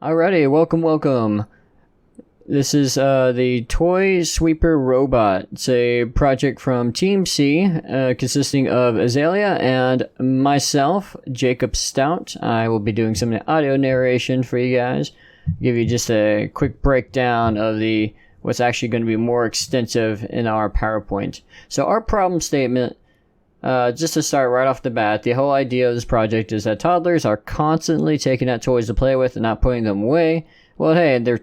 Alrighty, welcome. This is the Toy Sweeper Robot. It's a project from Team C, consisting of Azalea and myself, Jacob Stout. I will be doing some audio narration for you guys. Give you just a quick breakdown of what's actually going to be more extensive in our PowerPoint. So our problem statement, just to start right off the bat, the whole idea of this project is that toddlers are constantly taking out toys to play with and not putting them away. Well, hey, they're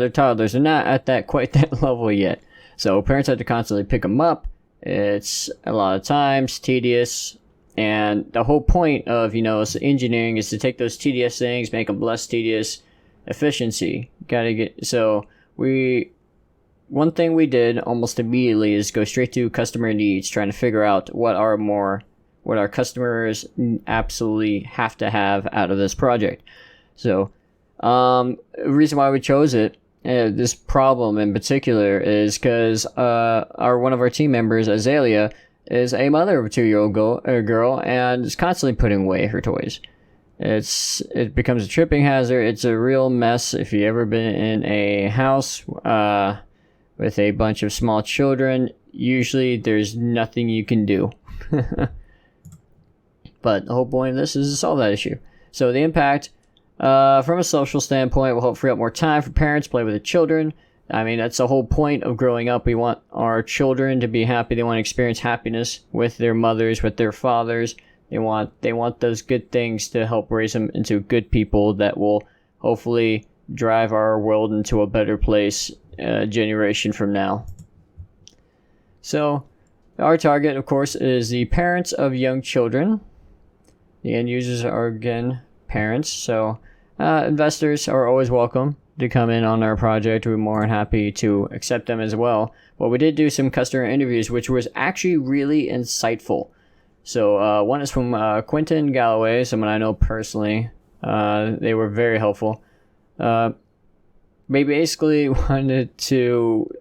toddlers. They're not at quite that level yet. So parents have to constantly pick them up. It's a lot of times tedious. And the whole point of, engineering is to take those tedious things, make them less tedious. Efficiency. One thing we did almost immediately is go straight to customer needs, trying to figure out what our customers absolutely have to have out of this project. So, the reason why we chose this problem in particular, is because one of our team members, Azalea, is a mother of a 2-year-old girl and is constantly putting away her toys. It becomes a tripping hazard. It's a real mess. If you've ever been in a house with a bunch of small children, usually there's nothing you can do. But the whole point of this is to solve that issue. So the impact, from a social standpoint, will help free up more time for parents to play with the children. I mean, that's the whole point of growing up. We want our children to be happy. They want to experience happiness with their mothers, with their fathers. They want those good things to help raise them into good people that will hopefully drive our world into a better place a generation from now. So, our target, of course, is the parents of young children. The end users are, again, parents. So, investors are always welcome to come in on our project. We're more than happy to accept them as well. But we did do some customer interviews, which was actually really insightful. So, one is from Quentin Galloway, someone I know personally. They were very helpful. They basically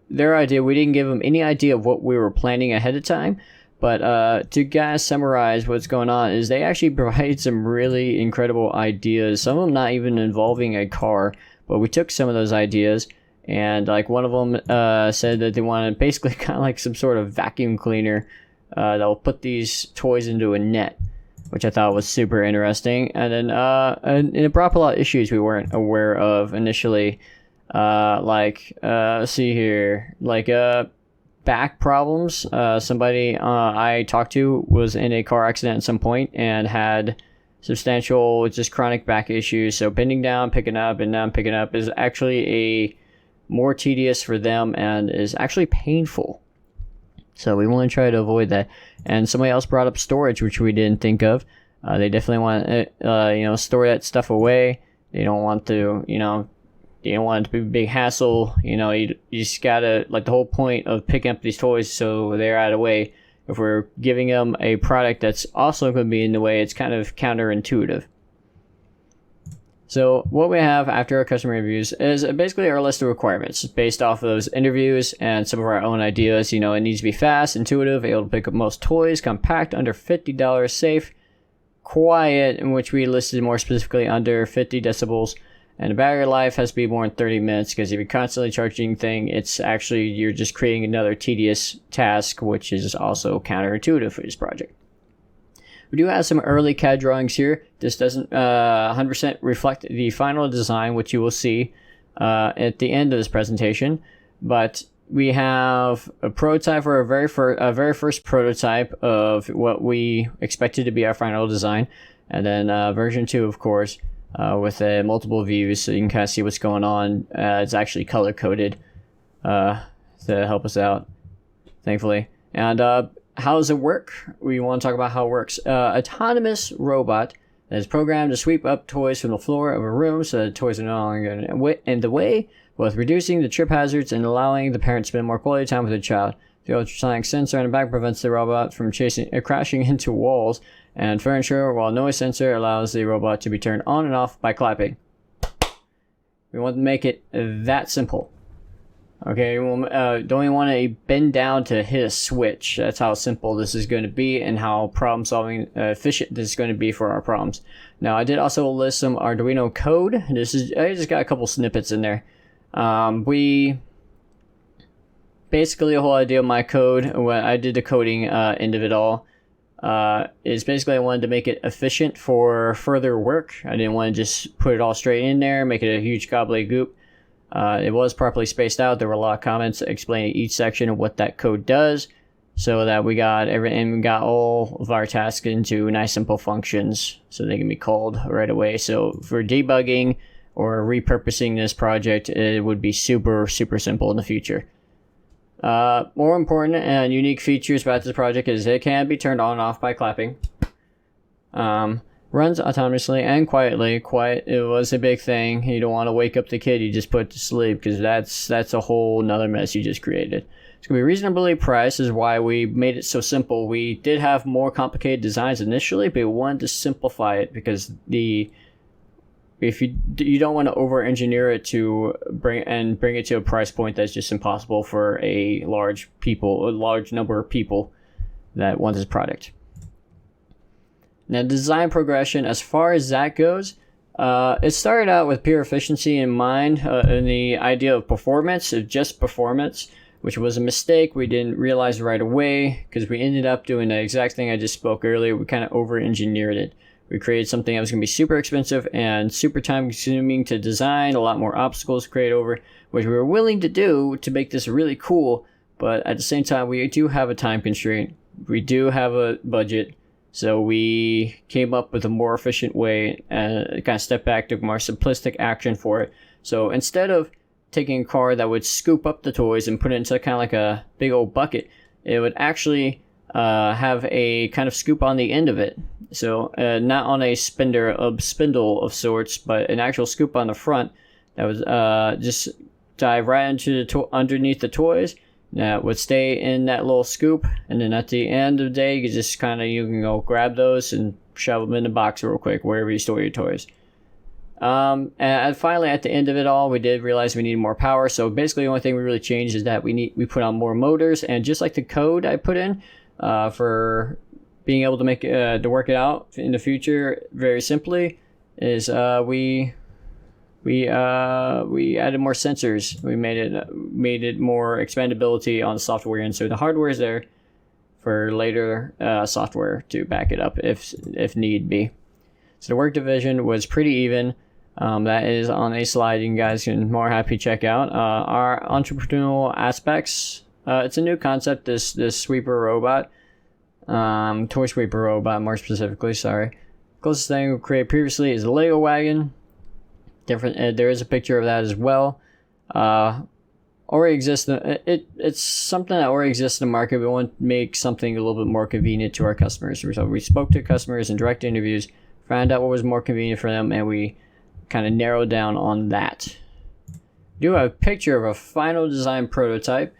their idea, we didn't give them any idea of what we were planning ahead of time, but to guys summarize what's going on is they actually provide some really incredible ideas, some of them not even involving a car, but we took some of those ideas, and like one of them said that they wanted basically kind of like some sort of vacuum cleaner that will put these toys into a net, which I thought was super interesting. And then and it brought up a lot of issues we weren't aware of initially. Let's see here, back problems. Somebody I talked to was in a car accident at some point and had substantial, just chronic back issues. So bending down, picking up, and down, picking up is actually more tedious for them and is actually painful. So we want to try to avoid that. And somebody else brought up storage, which we didn't think of. They definitely want to, store that stuff away. They don't want to, you don't want it to be a big hassle. You just gotta, the whole point of picking up these toys so they're out of the way. If we're giving them a product that's also going to be in the way, it's kind of counterintuitive. So what we have after our customer reviews is basically our list of requirements based off of those interviews and some of our own ideas. It needs to be fast, intuitive, able to pick up most toys, compact, under $50, safe, quiet, in which we listed more specifically under 50 decibels. And the battery life has to be more than 30 minutes, because if you're constantly charging thing, you're just creating another tedious task, which is also counterintuitive for this project. We do have some early CAD drawings here. This doesn't 100% reflect the final design, which you will see at the end of this presentation. But we have a prototype for a very first prototype of what we expected to be our final design. And then version 2, of course, with multiple views, so you can kind of see what's going on. It's actually color-coded to help us out, thankfully. And how does it work? We want to talk about how it works. Autonomous robot that is programmed to sweep up toys from the floor of a room so that toys are no longer in the way, both reducing the trip hazards and allowing the parent to spend more quality time with their child. The ultrasonic sensor on the back prevents the robot from crashing into walls and furniture, while noise sensor allows the robot to be turned on and off by clapping. We want to make it that simple. Okay, don't even want to bend down to hit a switch. That's how simple this is going to be and how problem solving efficient this is going to be for our problems. Now, I did also list some Arduino code. I just got a couple snippets in there. We basically, the whole idea of my code, when I did the coding end of it all, is basically I wanted to make it efficient for further work. I didn't want to just put it all straight in there, make it a huge gobbledygook. It was properly spaced out. There were a lot of comments explaining each section of what that code does, so that we got all of our tasks into nice simple functions, so they can be called right away. So for debugging or repurposing this project, it would be super simple in the future. More important and unique features about this project is it can be turned on and off by clapping. Runs autonomously and quietly. It was a big thing. You don't want to wake up the kid you just put to sleep, because that's a whole nother mess you just created. It's going to be reasonably priced, is why we made it so simple. We did have more complicated designs initially, but we wanted to simplify it, because if you don't want to over-engineer it to bring it to a price point that's just impossible for a large number of people that want this product. Now, design progression, as far as that goes, it started out with pure efficiency in mind, and the idea of performance, which was a mistake. We didn't realize right away, because we ended up doing the exact thing I just spoke earlier. We kind of over-engineered it. We created something that was going to be super expensive and super time-consuming to design, a lot more obstacles to create over, which we were willing to do to make this really cool, but at the same time, we do have a time constraint. We do have a budget. So we came up with a more efficient way and kind of stepped back to a more simplistic action for it. So instead of taking a car that would scoop up the toys and put it into kind of like a big old bucket, it would actually have a kind of scoop on the end of it. So not on a spindle of sorts, but an actual scoop on the front that would just dive right into underneath the toys. That would stay in that little scoop, and then at the end of the day, you can go grab those and shove them in the box real quick, wherever you store your toys. And finally, at the end of it all, we did realize we needed more power. So basically, the only thing we really changed is that we put on more motors, and just like the code I put in for being able to to work it out in the future, very simply, is we added more sensors. We made it more expandability on the software, and so the hardware is there for later software to back it up if need be. So the work division was pretty even. That is on a slide you guys can more happy check out. Our entrepreneurial aspects. It's a new concept. This sweeper robot, toy sweeper robot more specifically. Sorry. Closest thing we created previously is a Lego wagon. There is a picture of that as well. Already exists. It's something that already exists in the market. We want to make something a little bit more convenient to our customers. So we spoke to customers in direct interviews, found out what was more convenient for them, and we kind of narrowed down on that. Do have a picture of a final design prototype.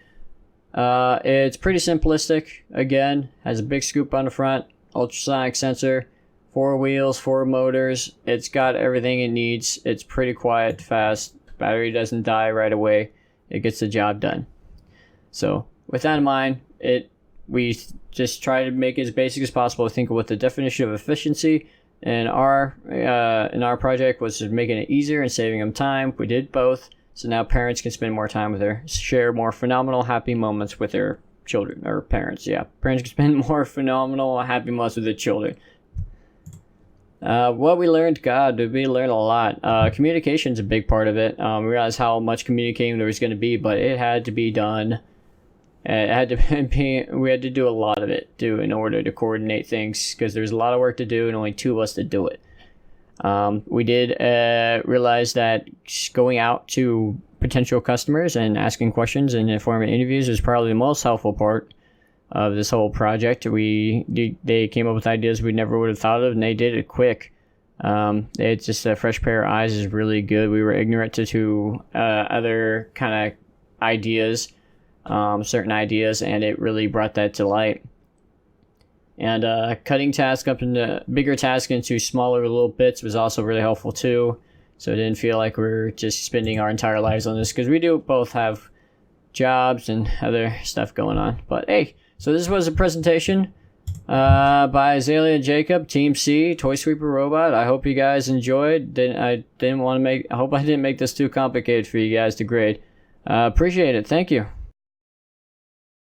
It's pretty simplistic. Again, has a big scoop on the front, ultrasonic sensor. 4 wheels, 4 motors. It's got everything it needs. It's pretty quiet, fast. Battery doesn't die right away. It gets the job done. So with that in mind, we just try to make it as basic as possible. Think of what the definition of efficiency in our project was, just making it easier and saving them time. We did both. So now parents can spend more time share more phenomenal happy moments with their children, or parents. Yeah, parents can spend more phenomenal happy moments with their children. What we learned, we learned a lot. Communication's a big part of it. We realized how much communicating there was going to be, but it had to be done. We had to do a lot of it too in order to coordinate things, because there's a lot of work to do and only 2 of us to do it. We did realize that going out to potential customers and asking questions and informing interviews is probably the most helpful part of this whole project. They came up with ideas we never would have thought of, and they did it quick. It's just a fresh pair of eyes is really good. We were ignorant to other kind of ideas, certain ideas, and it really brought that to light. And cutting tasks up into bigger tasks into smaller little bits was also really helpful too. So it didn't feel like we're just spending our entire lives on this, because we do both have jobs and other stuff going on. But hey, so this was a presentation by Azalea and Jacob, Team C, Toy Sweeper Robot. I hope you guys enjoyed. I hope I didn't make this too complicated for you guys to grade. Appreciate it. Thank you.